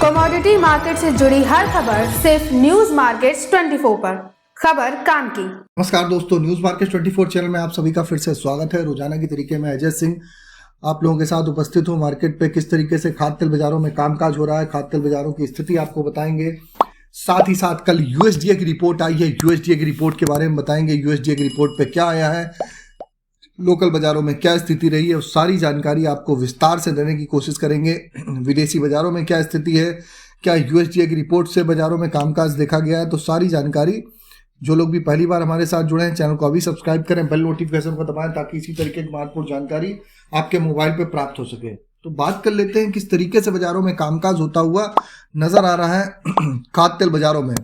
Commodity market से जुड़ी हर खबर सिर्फ न्यूज मार्केट्स 24 पर। खबर काम की। नमस्कार दोस्तों, न्यूज मार्केट 24 चैनल में आप सभी का फिर से स्वागत है। रोजाना की तरीके में अजय सिंह आप लोगों के साथ उपस्थित हूँ। मार्केट पे किस तरीके से खाद्य तेल बाजारों में कामकाज हो रहा है, खाद्य तेल बाजारों की स्थिति आपको बताएंगे। साथ ही साथ कल यूएसडीए की रिपोर्ट आई है, यूएसडीए की रिपोर्ट के बारे में बताएंगे। यूएसडीए की रिपोर्ट पे क्या आया है, लोकल बाजारों में क्या स्थिति रही है, उस सारी जानकारी आपको विस्तार से देने की कोशिश करेंगे। विदेशी बाजारों में क्या स्थिति है, क्या यूएसडीए की रिपोर्ट से बाजारों में कामकाज देखा गया है, तो सारी जानकारी। जो लोग भी पहली बार हमारे साथ जुड़े हैं, चैनल को अभी सब्सक्राइब करें, बेल नोटिफिकेशन को दबाएं ताकि इसी तरीके की महत्वपूर्ण जानकारी आपके मोबाइल पे प्राप्त हो सके। तो बात कर लेते हैं किस तरीके से बाजारों में कामकाज होता हुआ नजर आ रहा है खाद्य तेल बाजारों में।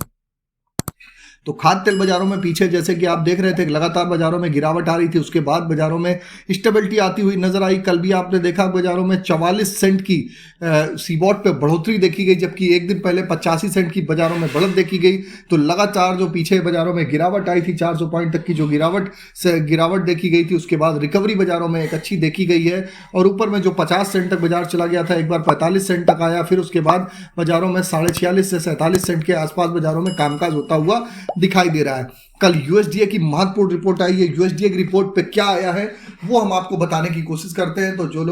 तो खाद्य तेल बाजारों में पीछे जैसे कि आप देख रहे थे लगातार बाजारों में गिरावट आ रही थी, उसके बाद बाजारों में स्टेबिलिटी आती हुई नजर आई। कल भी आपने देखा बाजारों में 44 सेंट की सीबॉट पे बढ़ोतरी देखी गई, जबकि एक दिन पहले 85 सेंट की बाजारों में बढ़त देखी गई। तो लगातार जो पीछे बाजारों में गिरावट आई थी, 400 पॉइंट तक की जो गिरावट देखी गई थी, उसके बाद रिकवरी बाजारों में एक अच्छी देखी गई है। और ऊपर में जो 50 सेंट तक बाजार चला गया था, एक बार 45 सेंट तक आया, फिर उसके बाद बाजारों में 46.5 से 47 सेंट के आसपास बाजारों में कामकाज होता हुआ दिखाई दे रहा है। कल यूएसडीए की महत्वपूर्ण रिपोर्ट आई है। यूएसडीए की रिपोर्ट पे क्या आया है वो हम आपको बताने की कोशिश करते हैं। तो जो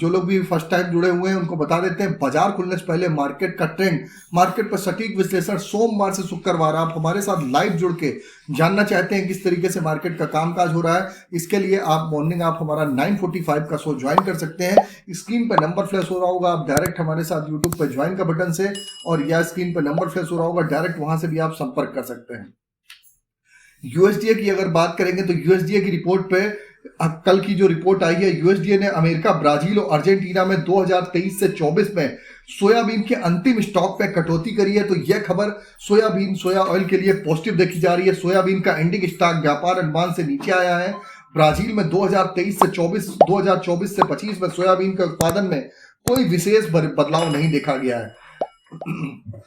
लोग भी फर्स्ट टाइम जुड़े हुए हैं उनको बता देते हैं, बाजार खुलने से पहले मार्केट का ट्रेंड, मार्केट पर सटीक विश्लेषण सोमवार से शुक्रवार आप हमारे साथ लाइव जुड़ के जानना चाहते हैं किस तरीके से मार्केट का कामकाज हो रहा है। इसके लिए आप मॉर्निंग आप हमारा 9:45 का शो ज्वाइन कर सकते हैं। स्क्रीन पर नंबर फ्लैश हो रहा होगा, आप डायरेक्ट हमारे साथ यूट्यूब पर ज्वाइन का बटन से, और या स्क्रीन पर नंबर फ्लैश हो रहा होगा, डायरेक्ट वहां से भी आप संपर्क कर सकते हैं। यूएसडीए की अगर बात करेंगे तो यूएसडीए की रिपोर्ट पे कल की जो रिपोर्ट आई है, यूएसडीए ने अमेरिका, ब्राजील और अर्जेंटीना में 2023 से 24 में सोयाबीन के अंतिम स्टॉक पे कटौती करी है। तो यह खबर सोया ऑयल के लिए पॉजिटिव देखी जा रही है। सोयाबीन का एंडिंग स्टॉक व्यापार अनुमान से नीचे आया है। ब्राजील में 2023 से 2024 से 25 में सोयाबीन के उत्पादन में कोई विशेष बदलाव नहीं देखा गया है।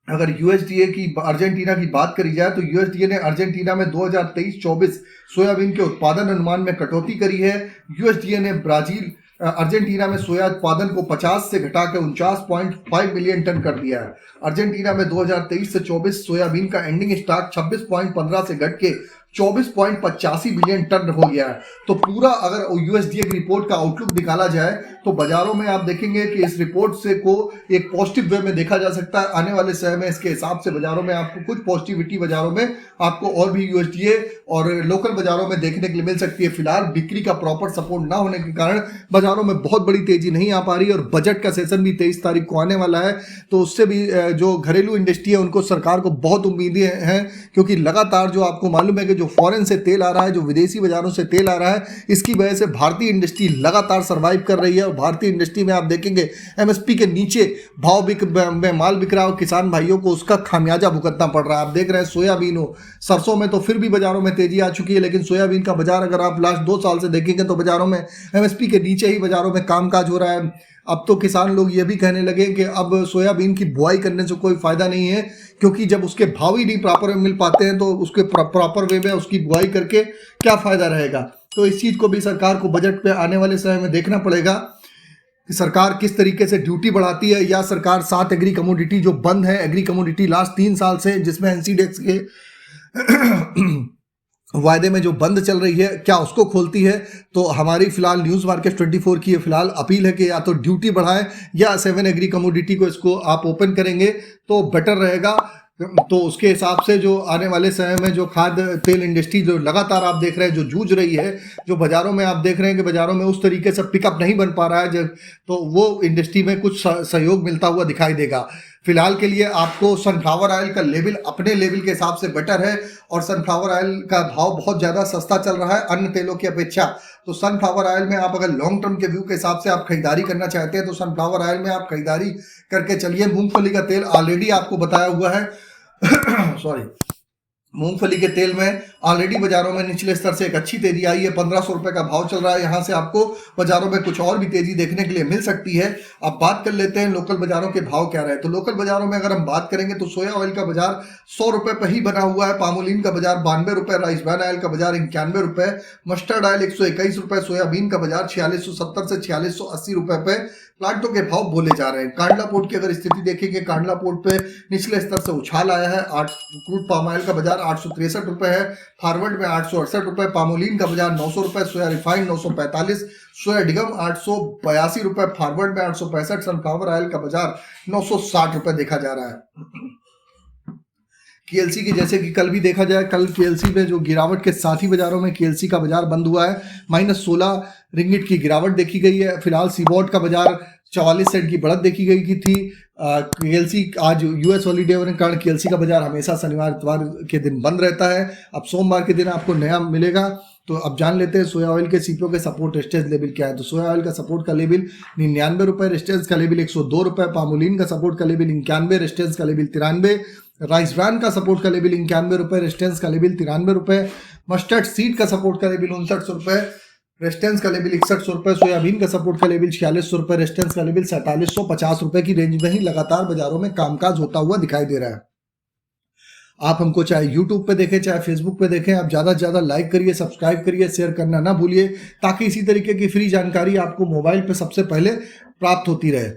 अगर यूएसडीए की अर्जेंटीना की बात करी जाए तो यूएसडीए ने अर्जेंटीना में 2023-24 सोयाबीन के उत्पादन अनुमान में कटौती करी है। यूएसडीए ने अर्जेंटीना में सोया उत्पादन को 50 से घटाकर 49.5 मिलियन टन कर दिया है। अर्जेंटीना में 2023 से 24 सोयाबीन का एंडिंग स्टॉक 26.15 से घट के 24.85 मिलियन टन हो गया है। तो पूरा अगर यूएसडीए की रिपोर्ट का आउटलुक निकाला जाए तो बाजारों में आप देखेंगे कि इस रिपोर्ट से को एक पॉजिटिव वे में देखा जा सकता है। आने वाले समय में इसके हिसाब से बाजारों में आपको कुछ पॉजिटिविटी बाजारों में आपको और भी यूएसडीए और लोकल बाजारों में देखने के लिए मिल सकती है। फिलहाल बिक्री का प्रॉपर सपोर्ट ना होने के कारण बाजारों में बहुत बड़ी तेजी नहीं आ पा रही, और बजट का सेशन भी 23 तारीख को आने वाला है। तो उससे भी जो घरेलू इंडस्ट्री है उनको सरकार को बहुत उम्मीदें हैं, क्योंकि लगातार जो आपको मालूम है कि जो फॉरेन से तेल आ रहा है, जो विदेशी बाजारों से तेल आ रहा है, इसकी वजह से भारतीय इंडस्ट्री लगातार सर्वाइव कर रही है। और भारतीय इंडस्ट्री में आप देखेंगे एमएसपी के नीचे में माल बिक रहा है और किसान भाइयों को उसका खामियाजा भुगतना पड़ रहा है। आप देख रहे हैं सोयाबीन हो, सरसों में तो फिर भी बाजारों में तेजी आ चुकी है, लेकिन सोयाबीन का बाजार अगर आप लास्ट 2 साल से देखेंगे तो बाजारों में एमएसपी के नीचे ही बाजारों में कामकाज हो रहा है। अब तो किसान लोग ये भी कहने लगे कि अब सोयाबीन की बुआई करने से कोई फायदा नहीं है, क्योंकि जब उसके भाव ही नहीं प्रॉपर मिल पाते हैं तो उसके प्रॉपर वे में उसकी बुआई करके क्या फायदा रहेगा। तो इस चीज को भी सरकार को बजट पे आने वाले समय में देखना पड़ेगा कि सरकार किस तरीके से ड्यूटी बढ़ाती है, या सरकार 7 एग्री कमोडिटी जो बंद है, एग्री कमोडिटी लास्ट 3 साल से जिसमें एनसीडेक्स के वायदे में जो बंद चल रही है, क्या उसको खोलती है। तो हमारी फिलहाल न्यूज मार्केट 24 की फिलहाल अपील है कि या तो ड्यूटी बढ़ाएं या 7 एग्री कमोडिटी को इसको आप ओपन करेंगे तो बेटर रहेगा। तो उसके हिसाब से जो आने वाले समय में जो खाद्य तेल इंडस्ट्री जो लगातार आप देख रहे हैं जो जूझ रही है, जो बाजारों में आप देख रहे हैं कि बाजारों में उस तरीके से पिकअप नहीं बन पा रहा है, तो वो इंडस्ट्री में कुछ सहयोग मिलता हुआ दिखाई देगा। फिलहाल के लिए आपको सनफ्लावर ऑयल का लेवल अपने लेवल के हिसाब से बेटर है, और सनफ्लावर ऑयल का भाव बहुत ज़्यादा सस्ता चल रहा है अन्य तेलों की अपेक्षा। तो सनफ्लावर ऑयल में आप अगर लॉन्ग टर्म के व्यू के हिसाब से आप खरीदारी करना चाहते हैं तो सनफ्लावर ऑयल में आप खरीदारी करके चलिए। मूंगफली का तेल ऑलरेडी आपको बताया हुआ है मूंगफली के तेल में ऑलरेडी बाजारों में निचले स्तर से एक अच्छी तेजी आई है। 1500 रुपए का भाव चल रहा है। यहाँ से आपको बाजारों में कुछ और भी तेजी देखने के लिए मिल सकती है। अब बात कर लेते हैं लोकल बाजारों के भाव क्या रहे। तो लोकल बाजारों में अगर हम बात करेंगे तो सोया ऑयल का बाजार 100 रुपए पर ही बना हुआ है। पामोलिन का बाजार 92 रुपए, राइस ब्रान ऑयल का बाजार 91 रुपए, मस्टर्ड ऑयल 121 रुपए, सोयाबीन का बाजार 4670 से 4680 रुपए पे प्लांटों के भाव बोले जा रहे हैं। कांडला पोर्ट की अगर स्थिति देखेंगे, कांडला पोर्ट पे निचले स्तर से उछाल आया है। क्रूड पाम ऑयल का बाजार 863 रुपए है, फॉरवर्ड में 868 रुपए, पामोलिन का बाजार 900 रुपए, सोया रिफाइंड 945, सोया डिगम 882 रुपए, फॉरवर्ड में 865, सनफ्लावर ऑयल का बाजार 960 रुपए देखा जा रहा है। केएलसी की जैसे कि कल भी देखा जाए, कल केएलसी में जो गिरावट के साथ ही बाजारों में केएलसी का बाजार बंद हुआ है। -16 रिंगिट की गिरावट देखी गई है। फिलहाल सीबॉट का बाजार 44 सेंट की बढ़त देखी गई थी। केएलसी आज यूएस हॉलीडे होने के कारण केएलसी का बाजार हमेशा शनिवार इतवार के दिन बंद रहता है। अब सोमवार के दिन आपको नया मिलेगा। तो अब जान लेते हैं सोया ऑयल के सीपीओ के सपोर्ट रेजिस्टेंस लेवल क्या है। तो सोया ऑयल का सपोर्ट का लेवल 99 रुपए, रेजिस्टेंस का लेवल 102 रुपए, पामोलिन का सपोर्ट का लेवल 91, रेजिस्टेंस का लेवल 93, राइस ब्रान का सपोर्ट का लेवल 91 रुपए, रेजिस्टेंस का लेवल 93 रुपए, मस्टर्ड सीड का सपोर्ट का लेवल 59 रुपए, रेजिस्टेंस का लेवल 61 रुपए, सोयाबीन का सपोर्ट का लेवल 46 रुपए, रेजिस्टेंस का लेवल 4750 रुपए की रेंज में ही लगातार बाजारों में कामकाज होता हुआ दिखाई दे रहा है। आप हमको चाहे YouTube पे देखें चाहे Facebook पे देखें, आप ज़्यादा से ज़्यादा लाइक करिए, सब्सक्राइब करिए, शेयर करना ना भूलिए, ताकि इसी तरीके की फ्री जानकारी आपको मोबाइल पे सबसे पहले प्राप्त होती रहे।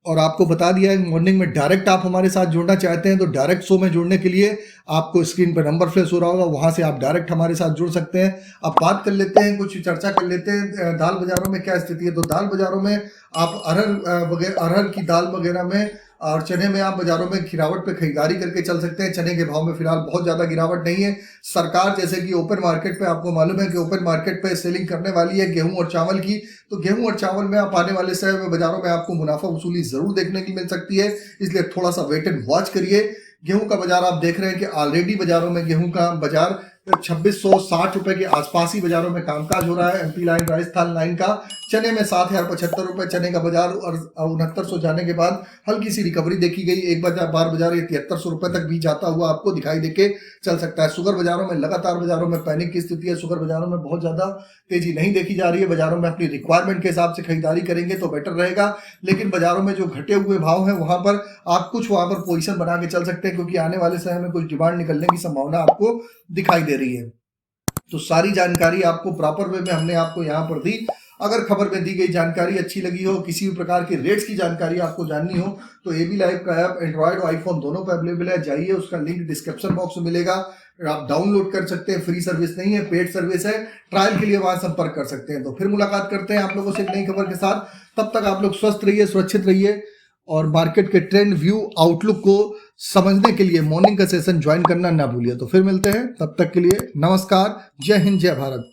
और आपको बता दिया है मॉर्निंग में डायरेक्ट आप हमारे साथ जुड़ना चाहते हैं तो डायरेक्ट शो में जुड़ने के लिए आपको स्क्रीन पर नंबर फ्लैश हो रहा होगा, वहां से आप डायरेक्ट हमारे साथ जुड़ सकते हैं। अब बात कर लेते हैं, कुछ चर्चा कर लेते हैं दाल बाजारों में क्या स्थिति है। तो दाल बाजारों में आप अरहर की दाल वगैरह में और चने में आप बाजारों में गिरावट पे खरीदारी करके चल सकते हैं। चने के भाव में फिलहाल बहुत ज़्यादा गिरावट नहीं है। सरकार जैसे कि ओपन मार्केट पे आपको मालूम है कि ओपन मार्केट पे सेलिंग करने वाली है गेहूं और चावल की। तो गेहूं और चावल में आप आने वाले समय में बाजारों में आपको मुनाफा वसूली जरूर देखने की मिल सकती है, इसलिए थोड़ा सा वेट एंड वॉच करिए। गेहूं का बाजार आप देख रहे हैं कि ऑलरेडी बाजारों में गेहूं का बाजार 2660 रुपए के आसपास ही बाजारों में कामकाज हो रहा है। एमपी लाइन, राजस्थान लाइन का चने में 7075 रुपए चने का बाजार और 6900 जाने के बाद हल्की सी रिकवरी देखी गई। एक बार बाजार ये 7300 रुपए तक भी जाता हुआ आपको दिखाई देके चल सकता है। शुगर बाजारों में लगातार बाजारों में पैनिक की स्थिति है। शुगर बाजारों में बहुत ज्यादा तेजी नहीं देखी जा रही है। बाजारों में अपनी रिक्वायरमेंट के हिसाब से खरीदारी करेंगे तो बेटर रहेगा, लेकिन बाजारों में जो घटे हुए भाव है वहां पर आप कुछ वहां पर पोजीशन बना के चल सकते हैं, क्योंकि आने वाले समय में कुछ डिमांड निकलने की संभावना आपको दिखाई दे रही है। तो सारी जानकारी आपको प्रॉपर वे में हमने आपको यहाँ पर दी। अगर खबर में दी गई जानकारी अच्छी लगी हो, किसी भी प्रकार की रेट्स की जानकारी आपको जाननी हो, तो एबी लाइव का ऐप एंड्रॉयड और आईफोन दोनों पर अवेलेबल है। जाइए, उसका लिंक डिस्क्रिप्शन बॉक्स में मिलेगा, आप डाउनलोड कर सकते हैं। फ्री सर्विस नहीं है, पेड सर्विस है। ट्रायल के लिए वहां संपर्क कर सकते हैं। तो फिर मुलाकात करते हैं आप लोगों से एक नई खबर के साथ। तब तक आप लोग स्वस्थ रहिए, सुरक्षित रहिए और मार्केट के ट्रेंड, व्यू, आउटलुक को समझने के लिए मॉर्निंग का सेशन ज्वाइन करना ना भूलिए। तो फिर मिलते हैं, तब तक के लिए नमस्कार, जय हिंद, जय भारत।